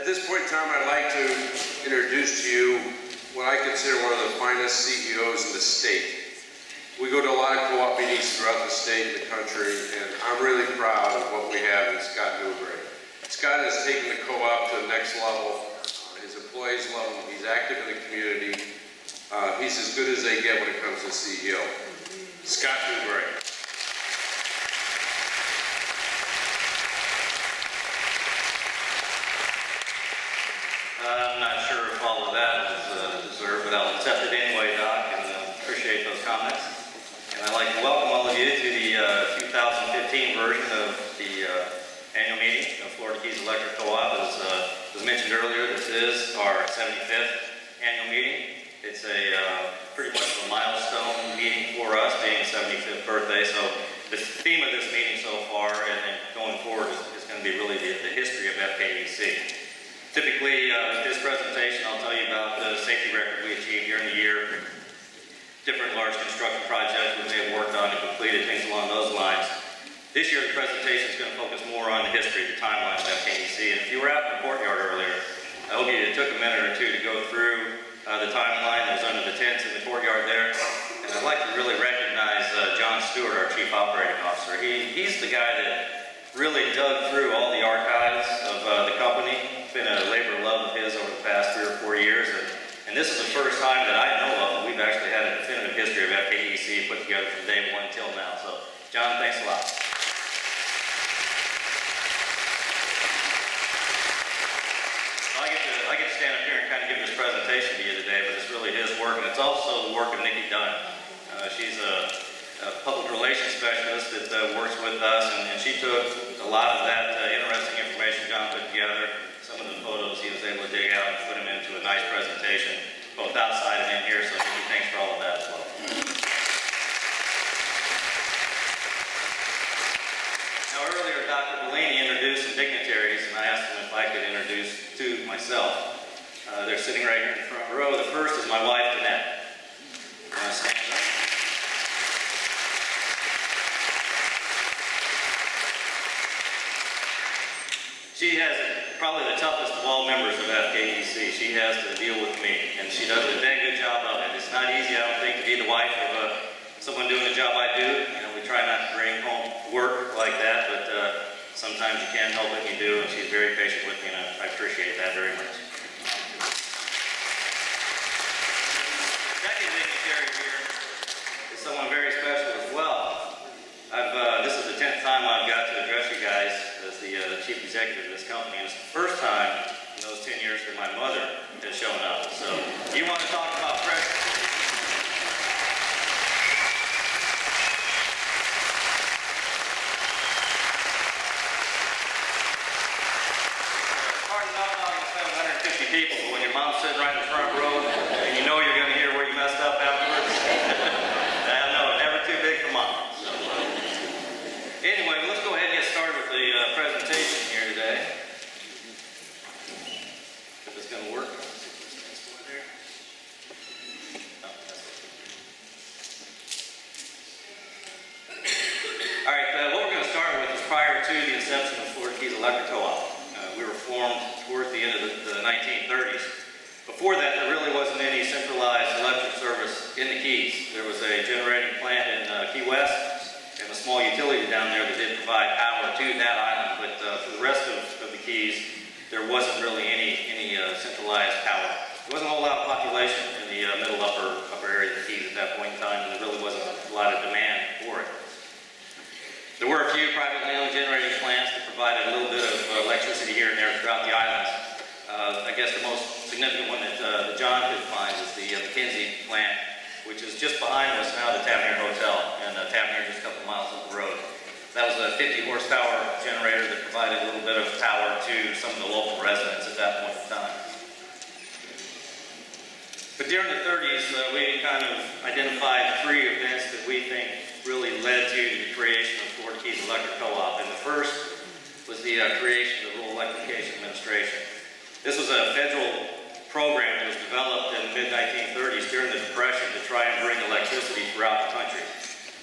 At this point in time, I'd like to introduce to you what I consider one of the finest CEOs in the state. We go to a lot of co-op meetings throughout the state and the country, and I'm really proud of what we have in Scott Newberry. Scott has taken the co-op to the next level. His employees love him. He's active in the community. He's as good as they get when it comes to CEO. Scott Newberry. I'm not sure if all of that is deserved, but I'll accept it anyway, Doc, and appreciate those comments. And I'd like to welcome all of you to the 2015 version of the annual meeting of Florida Keys Electric Co-op. As was mentioned earlier, this is our 75th annual meeting. It's pretty much a milestone meeting for us, being the 75th birthday. So the theme of this meeting so far and going forward is going to be really the history of FKEC. Typically, with this presentation, I'll tell you about the safety record we achieved during the year, different large construction projects we may have worked on and completed, things along those lines. This year, the presentation is going to focus more on the history, the timeline of FKEC. And if you were out in the courtyard earlier, I hope you took a minute or two to go through the timeline that was under the tents in the courtyard there. And I'd like to really recognize John Stewart, our Chief Operating Officer. He's the guy that really dug through all the archives of the company. It's been a labor of love of his over the past 3 or 4 years. And this is the first time that I know of that we've actually had a definitive history of FKEC put together from day one till now. So, John, thanks a lot. I get to stand up here and kind of give this presentation to you today, but it's really his work, and it's also the work of Nikki Dunn. She's a public relations specialist that works with us, and she took a lot of that interesting information John put together, some of the photos he was able to dig out and put them into a nice presentation, both outside and in here, so Nikki, thanks for all of that as well. Now earlier, Dr. Bellini introduced some dignitaries, and I asked him if I could introduce two myself. They're sitting right here in the front row. The first is my wife, Danette. Stand up. She has probably the toughest of all members of FKEC. She has to deal with me, and she does a dang good job of it. It's not easy, I don't think, to be the wife of someone doing the job I do. You know, we try not to bring home work like that, but sometimes you can't help it, and you do, and she's very patient with me, and I appreciate that very much. Second dignitary here is someone very special as well. This is the 10th time I've got to address you guys as the chief executive of this company, and it's the first time in those 10 years that my mother has shown up. So, you want to talk about pressure? People, but when your mom's sitting right in the front row and you know you're going to hear where you messed up afterwards, I know, never too big for mom. So, anyway, let's go ahead and get started with the presentation here today. If it's going to work. All right, what we're going to start with is prior to the inception of Florida Keys Electric Co-op. We were formed towards the end of the 1930s. Before that, there really wasn't any centralized electric service in the Keys. There was a generating plant in Key West and a small utility down there that did provide power to that island. But for the rest of the Keys, there wasn't really any centralized power. There wasn't a whole lot of population in the middle upper area of the Keys at that point in time, and there really wasn't a lot of demand for it. There were a few privately owned generating plants that provided a little bit of electricity here and there throughout the islands. I guess the most significant one that John could find is the McKinsey plant, which is just behind us now, the Tavernier Hotel, and Tavernier just a couple miles up the road. That was a 50 horsepower generator that provided a little bit of power to some of the local residents at that point in time. But during the 30s, we kind of identified 3 events that we think really led to the creation of Florida Keys Electric Co-op. And the first was the creation of the Rural Electrification Administration. This was a federal program that was developed in the mid-1930s during the Depression to try and bring electricity throughout the country.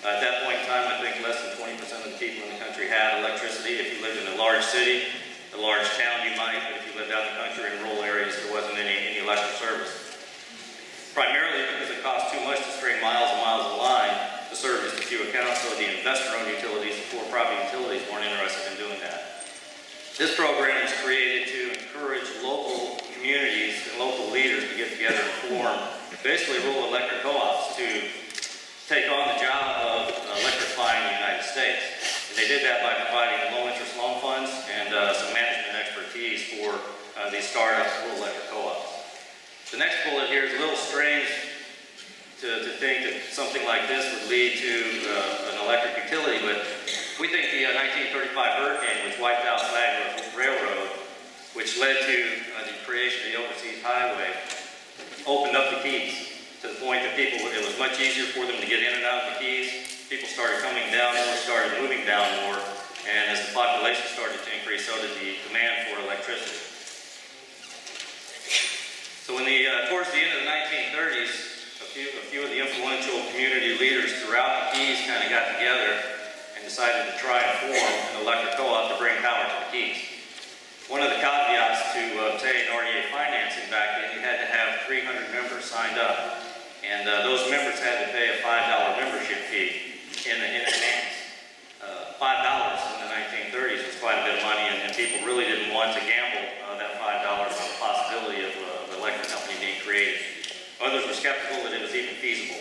At that point in time, I think less than 20% of the people in the country had electricity. If you lived in a large city, a large town, you might, but if you we lived out in the country in rural areas, there wasn't any electric service. Primarily because it costs too much to string miles and miles of line to serve just a few accounts, so the investor-owned utilities, the for-profit utilities, weren't interested in doing that. This program was created to encourage local communities and local leaders to get together and form basically rural electric co-ops to take on the job of electrifying the United States. And they did that by providing low-interest loan funds and some management expertise for these startup rural electric co-ops. The next bullet here is a little strange to think that something like this would lead to an electric utility, but we think the 1935 hurricane, which wiped out Flag Railroad, which led to the creation of the Overseas Highway, opened up the Keys to the point that it was much easier for them to get in and out of the Keys. People started coming down more, started moving down more, and as the population started to increase, so did the demand for electricity. So towards the end of the 1930s, a few of the influential community leaders throughout the Keys kind of got together and decided to try and form an electric co-op to bring power to the Keys. One of the caveats to obtain RDA financing back then, you had to have 300 members signed up, and those members had to pay a $5 membership fee in advance. $5 in the 1930s was quite a bit of money, and people really didn't want to gamble that $5 on the possibility of an electric company being created. Others were skeptical that it was even feasible.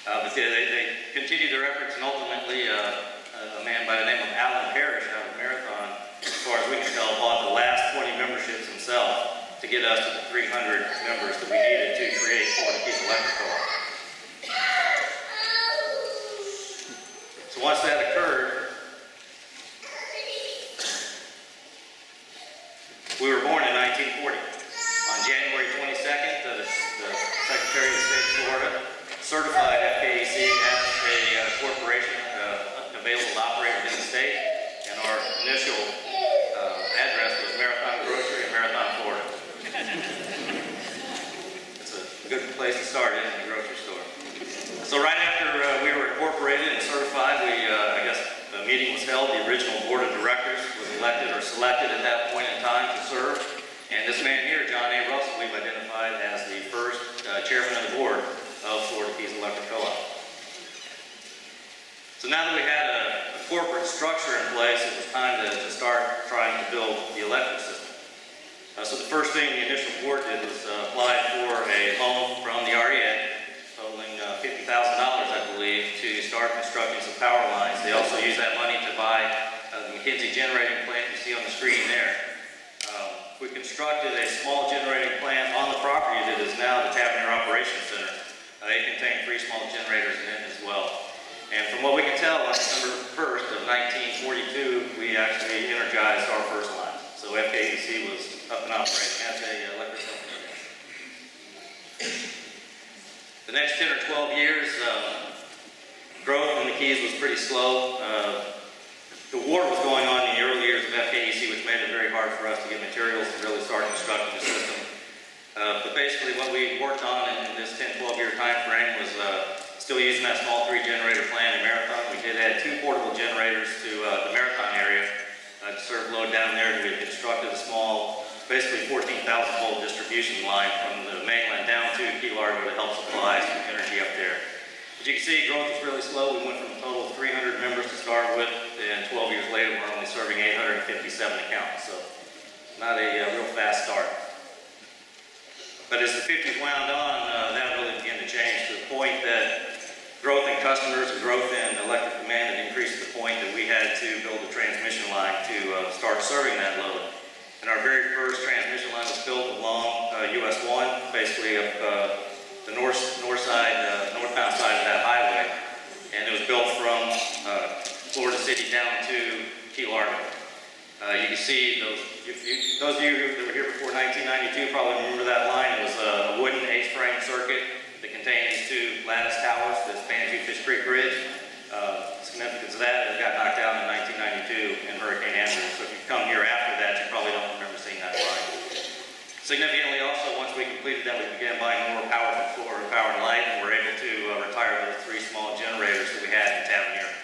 But they continued their efforts, and ultimately a man by the name of Alan Parrish out of Marathon, as far as we can tell, bought the last 20 memberships himself to get us to the 300 members that we needed to create Florida Keys Electric Co-op. So once that occurred, we were born in 1940. On January 22nd, the Secretary of State of Florida certified FKEC as a corporation available to operate within the state, and our initial address was Marathon Grocery in Marathon, Florida. It's a good place to start in the grocery store. So right after we were incorporated and certified, a meeting was held. The original board of directors was elected or selected at that point in time to serve. And this man here, John A. Russell, we've identified as the first chairman of the board of Florida Keys Electric Co-op. So now that we had a corporate structure in place, it was time to start trying to build the electric system. So the first thing the initial board did was apply for a loan from the REA, totaling $50,000, I believe, to start constructing some power lines. They also used that money to buy the McKinsey generating plant you see on the screen there. We constructed a small generating plant on the property that is now the Tavernier Operations Center. It contained 3 small generators in it as well. And from what we can tell, on December 1st of 1942, we actually energized our first line. So FKEC was up and operating as an electric company. The next 10 or 12 years, growth in the Keys was pretty slow. The war was going on in the early years of FKEC, which made it very hard for us to get materials to really start constructing the system. But basically what we worked on in this 10, 12-year time frame was still using that small 3-generator plant in Marathon. We did add 2 portable generators to the Marathon area to serve load down there. We constructed a small, basically 14,000-volt distribution line from the mainland down to Key Largo to help supply some energy up there. As you can see, growth was really slow. We went from a total of 300 members to start with, and 12 years later, we're only serving 857 accounts. So not a real fast start. But as the 50s wound on, that really began to change to the point that growth in customers and growth in electric demand had increased to the point that we had to build a transmission line to start serving that load. And our very first transmission line was built along US 1, basically up the northbound side of that highway. And it was built from Florida City down to Key Largo. You can see those of you that were here before 1992 probably remember that line. It was a wooden H-frame circuit that contained these 2 lattice towers that span Fish Creek Bridge. Significance of that, it got knocked down in 1992 in Hurricane Andrew. So if you come here after that, you probably don't remember seeing that line. Significantly also, once we completed that, we began buying more power from Florida Power and Light, and we're able to retire those 3 small generators that we had in Tavernier.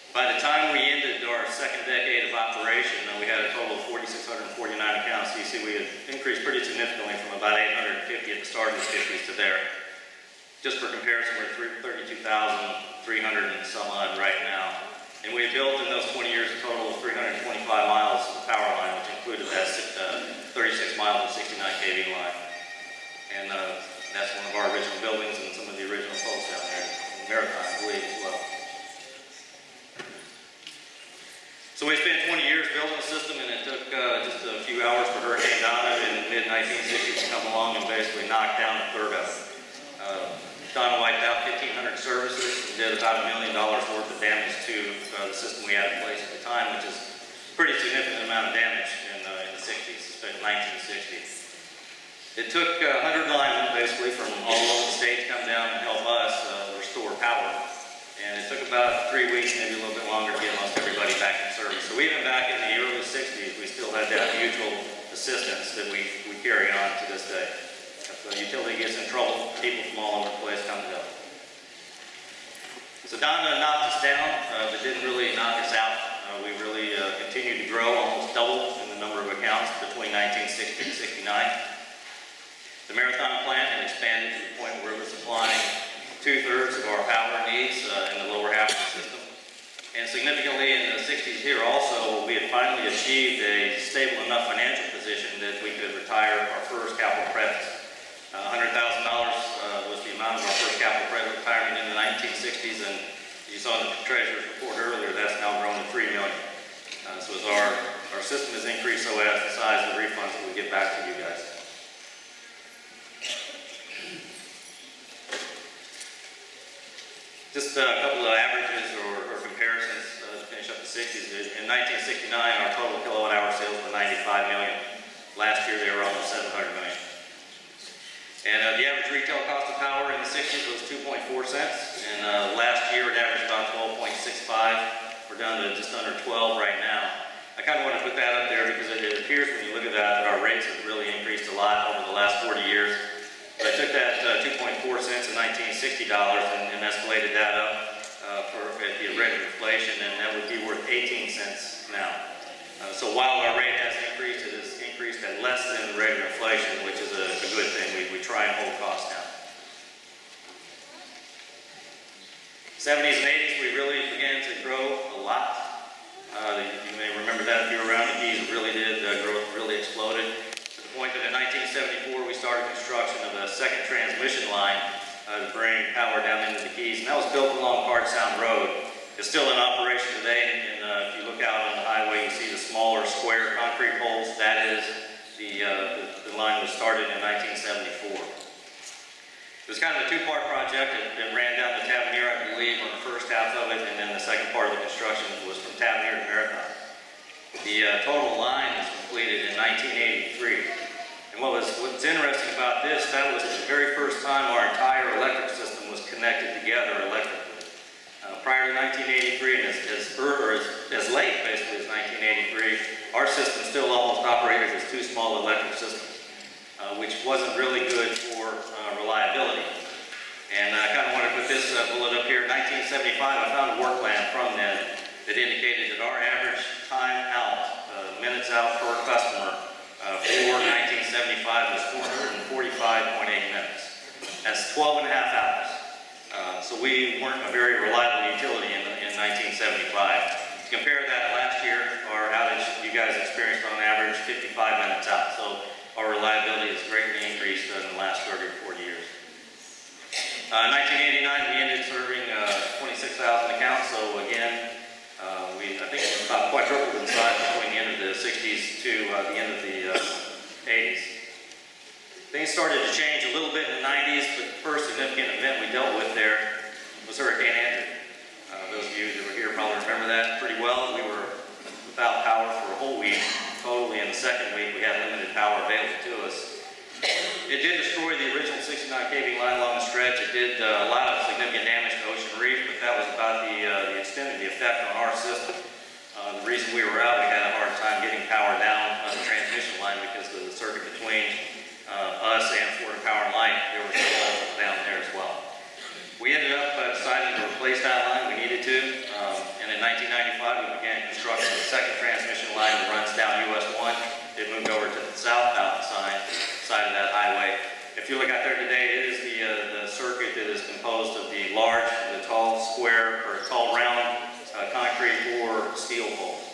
By the time we ended our second decade of operation, we had a total of 4,649 accounts. You see we had increased pretty significantly from about 850 at the start of the 50s to there. Just for comparison, we're 32,300 and some odd right now. And we had built in those 20 years a total of 325 miles of power line, which included that 36 miles of 69 kV line. And that's one of our original buildings and some of the original poles down there in Marathon, I believe, as well. So we spent 20 years building the system, and it took just a few hours for Hurricane Donna in the mid-1960s to come along and basically knock down a third of it. Donna wiped out 1,500 services and did about $1 million worth of damage to the system we had in place at the time, which is a pretty significant amount of damage in the 60s, especially 1960s. It took 100 linemen basically from all over the state to come down and help us restore power. And it took about 3 weeks, maybe a little bit longer, to get most everybody back in service. So even back in the early 60s, we still had that mutual assistance that we carry on to this day. If the utility gets in trouble, people from all over the place come to help. So Donna knocked us down, but didn't really knock us out. We really continued to grow, almost doubled in the number of accounts between 1960 and 69. The Marathon plant had expanded to the point where it was supplying 2/3 of our power needs in the lower half of the system. And significantly in the 60s here also, we had finally achieved a stable enough financial position that we could retire our first capital credits. $100,000 was the amount of our first capital credit retirement in the 1960s, and you saw in the treasurer's report earlier, that's now grown to $3 million. So as our system has increased, so has the size of the refunds that we get back to you guys. Just a couple of averages or comparisons to finish up the 60s. In 1969, our total kilowatt hour sales were 95 million. Last year, they were almost 700 million. And the average retail cost of power in the 60s was 2.4 cents. And last year, it averaged about 12.65. We're down to just under 12 right now. I kind of want to put that up there because it appears when you look at that our rates have really increased a lot over the last 40 years. But I took that 2.4 cents in 1960 dollars and escalated that up at the rate of inflation, and that would be worth 18 cents now. So while our rate has increased, it has increased at less than the rate of inflation, which is a good thing. We try and hold costs down. 70s and 80s, we really began to grow a lot. You may remember that if you were around. The Keys really did, growth really exploded. To the point that in 1974, we started construction of a second transmission line to bring power down into the Keys. And that was built along Part Sound Road. It's still in operation today, and if you look out on the highway, you see the smaller square concrete poles. That is the line was started in 1974. It was kind of a two-part project. It ran down to Tavernier, I believe, on the first half of it, and then the second part of the construction was from Tavernier to Marathon. The total line was completed in 1983. And what's interesting about this, that was the very first time our entire electric system was connected together electrically. Prior to 1983, and as late basically as 1983, our system still almost operated as two small electric systems, which wasn't really good for reliability. And I kind of want to put this bullet up here. In 1975, I found a work plan from them that indicated that our average time out, minutes out per customer, for 1975 was 445.8 minutes. That's 12 and a half hours. So we weren't a very reliable utility in 1975. To compare that last year, our outage you guys experienced on average 55 minutes out. So our reliability has greatly increased in the last 30 or 40 years. 1989, we ended serving 26,000 accounts. So again, I think it's about quadrupled in size between the end of the 60s to the end of the 80s. Things started to change a little bit in the 90s, but the first significant event we dealt with there was Hurricane Andrew. Those of you that were here probably remember that pretty well. We were without power for a whole week. Totally in the second week, we had limited power available to us. It did destroy the original 69 kV line along the stretch. It did a lot of significant damage to Ocean Reef, but that was about the extent of the effect on our system. The reason we were out, we had a hard time getting power down on the transmission line because of the circuit between us and Florida Power and Light. There was some down there as well. We ended up deciding to replace that line. We needed to. And in 1996, the large, the tall square, or tall round concrete or steel poles.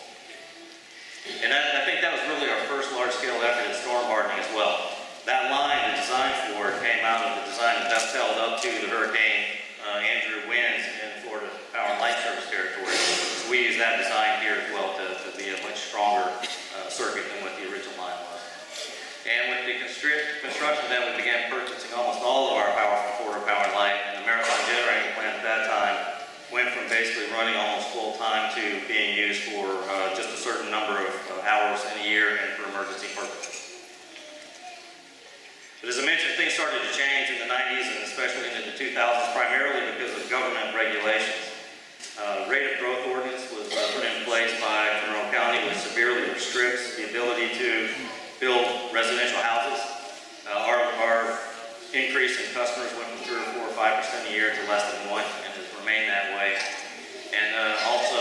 And I think that was really our first large-scale effort in storm hardening as well. That line, the design for it, came out of the design that dovetailed up to the Hurricane Andrew winds in Florida Power and Light Service territory. So we use that design here as well to be a much stronger circuit than what the original line was. And with the construction, then we began purchasing almost all of our power from Florida Power and Light, and the Marathon Generating Plant at that time went from basically running almost full time to being used for just a certain number of hours in a year and for emergency purposes. But as I mentioned, things started to change in the 90s and especially into the 2000s, primarily because of government regulations. Rate of growth ordinance was put in place by Monroe County, which severely restricts the ability to build residential houses. Our increase in customers went from 3 or 4 or 5% a year to less than 1%, and has remained that way. And also,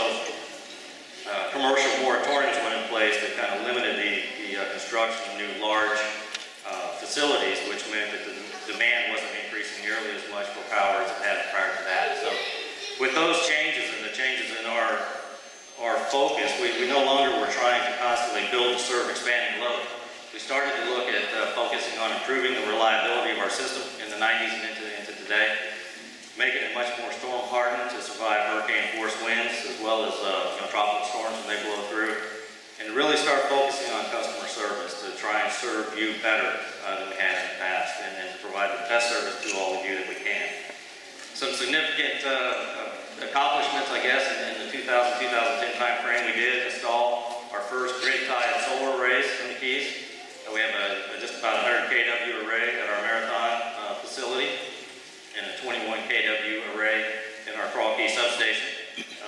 commercial moratoriums went in place that kind of limited the construction of new large facilities, which meant that the demand wasn't increasing nearly as much for power as it had prior to that. So with those changes and the changes in our focus, we no longer were trying to constantly build, serve, expanding load. We started to look at focusing on improving the reliability of our system in the 90s and into today, making it much more storm hardened to survive hurricane force winds as well as tropical storms when they blow through, and really start focusing on customer service to try and serve you better than we had in the past, and to provide the best service to all of you that we can. Some significant accomplishments, I guess, in the 2000-2010 time frame. We did install our first grid-tied solar arrays in the Keys. We have just about 100 kW array at our Marathon facility and a 21 kW array in our Crawl Key substation.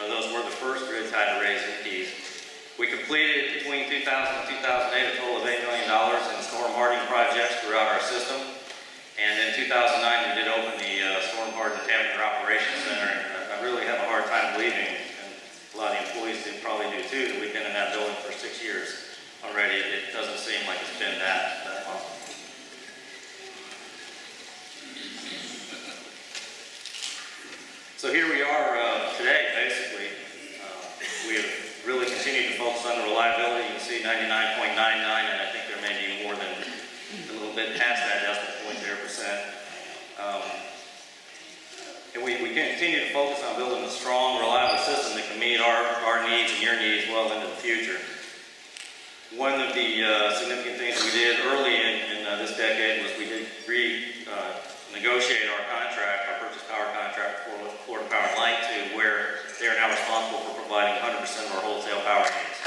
Those were the first grid-tied arrays in the Keys. We completed between 2000 and 2008 a total of $8 million in storm hardening projects throughout our system. And in 2009 we did open the Storm Hardened Tavener Operations Center. And I really have a hard time believing, and a lot of the employees probably do too, that we've been in that building for 6 years already. It doesn't seem like it's been that long. So here we are today, basically. We have really continued to focus on the reliability. You can see 99.99, and I think there may be more than a little bit past that decimal point there percent. And we continue to focus on building a strong, reliable system that can meet our needs and your needs well into the future. One of the significant things we did early in this decade was we did negotiate our contract, our purchase power contract for Florida Power and Light, to where they are now responsible for providing 100% of our wholesale power needs.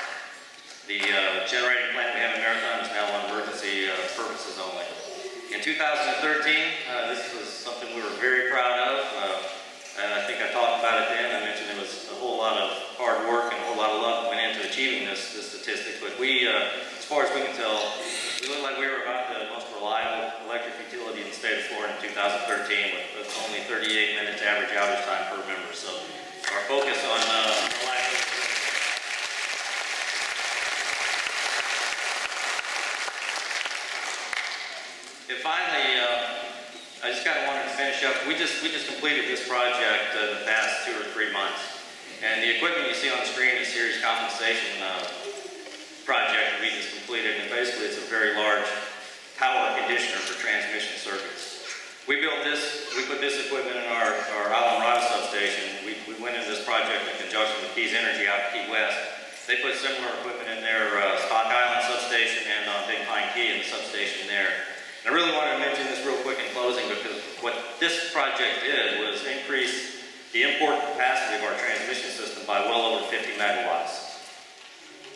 The generating plant we have in Marathon is now on emergency purposes only. In 2013, this was something we were very proud of. And I think I talked about it then. I mentioned it was a whole lot of hard work and a whole lot of luck that went into achieving this statistic. But we, as far as we can tell, we look like we were about the most reliable electric utility in the state of Florida in 2013, with only 38 minutes average outage time per member. So our focus on reliability. And finally, I just kind of wanted to finish up. We just completed this project the past 2 or 3 months. And the equipment you see on the screen is series compensation project that we just completed. And basically it's a very large power conditioner for transmission circuits. We built this, we put this equipment in our Island Rod substation. We went into this project in conjunction with Keys Energy out of Key West. They put similar equipment in their Stock Island substation and on Big Pine Key in the substation there. And I really wanted to mention this real quick in closing, because what this project did was increase the import capacity of our transmission system by well over 50 megawatts.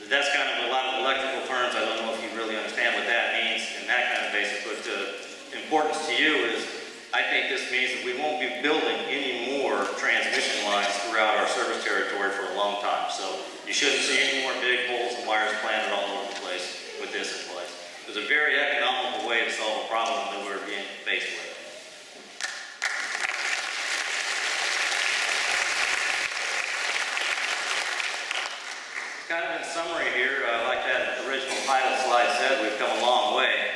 That's kind of a lot of electrical terms. I don't know if you really understand what that means in that kind of basis, but the importance to you is, I think this means that we won't be building any more transmission lines throughout our service territory for a long time. So you shouldn't see any more big poles and wires planted all over the place with this in place. It was a very economical way to solve a problem that we were being faced with. Kind of in summary here, like that original pilot slide said, we've come a long way,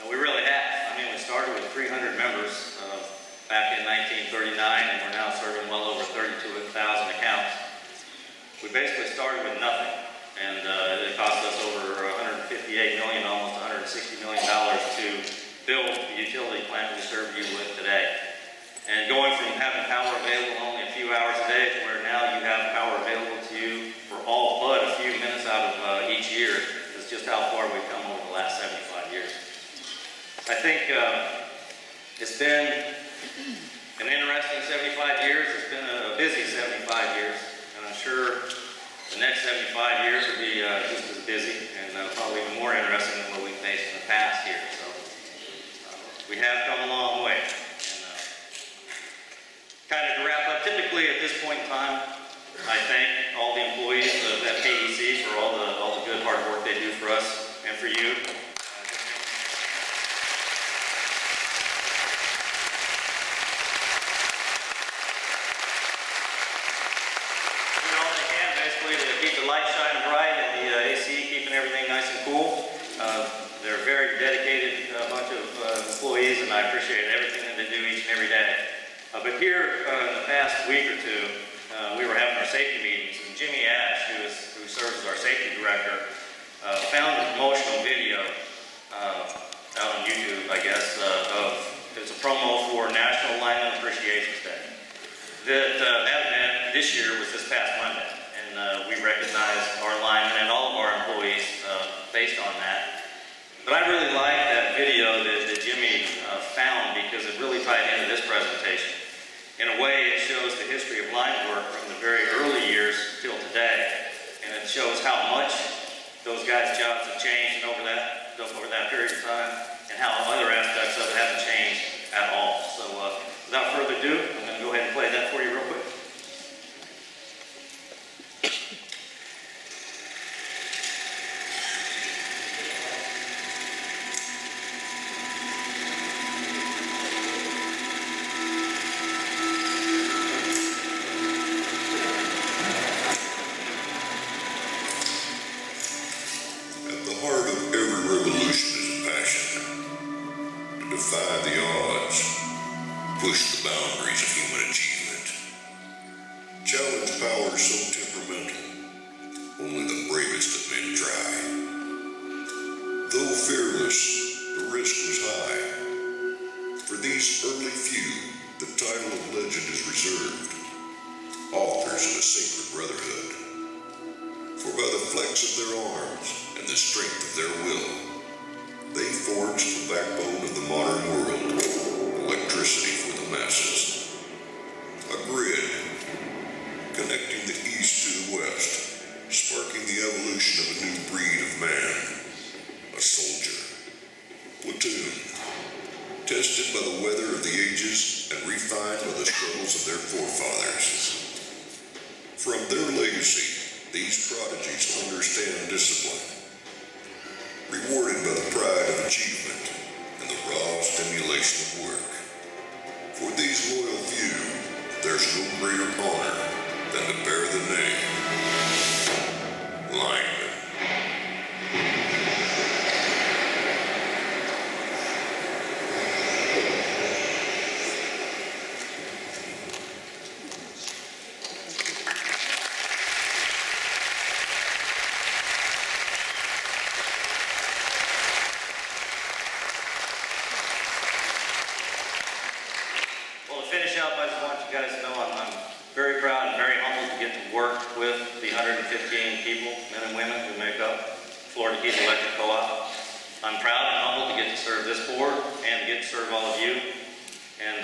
and we really have. I mean, we started with 300 members back in 1939, and we're now We basically started with nothing, and it cost us over $158 million, almost $160 million to build the utility plant we serve you with today. And going from having power available only a few hours a day to where now you have power available to you for all but a few minutes out of each year is just how far we've come over the last 75 years. I think it's been an interesting 75 years. It's been a busy 75 years, and I'm sure the next 75 years will be just as busy and probably even more interesting than what we've faced in the past here. So we have come a long way. Kind of to wrap up, typically at this point in time, I thank all the employees at KEC for all the good hard work they do for us and for you. Doing all they can basically to keep the light shining bright and the AC keeping everything nice and cool. They're a very dedicated bunch of employees, and I appreciate everything that they do each and every day. But here in the past week or two, we were having our safety meetings, and Jimmy Ash, who serves as our safety director, found a promotional video out on YouTube, I guess, it's a promo for National Lineman Appreciation Day. That event this year was this past Monday, and we recognized our linemen and all of our employees based on that. But I really like that video that Jimmy found because it really tied into this presentation. In a way, it shows the history of line work from the very early years till today, and it shows how much those guys' jobs have changed over that period of time, and how other aspects of it haven't changed at all. So without further ado, I'm going to go ahead and play that for you real quick. Defy the odds, push the boundaries of human achievement. Challenge powers so temperamental, only the bravest of men try. Though fearless, the risk was high. For these early few, the title of legend is reserved, authors of a sacred brotherhood. For by the flex of their arms and the strength of their will, they forged the backbone of the modern world, electricity for the masses. A grid, connecting the east to the west, sparking the evolution of a new breed of man. A soldier. Platoon. Tested by the weather of the ages and refined by the struggles of their forefathers. From their legacy, these prodigies understand discipline. Rewarded by the pride of achievement and the raw stimulation of work. For these loyal few, there's no greater honor than to bear the name Lineman. Very proud and very humbled to get to work with the 115 people, men and women who make up Florida Keys Electric Co-op. I'm proud and humbled to get to serve this board and to get to serve all of you. And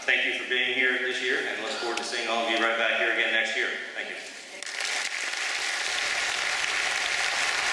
thank you for being here this year, and look forward to seeing all of you right back here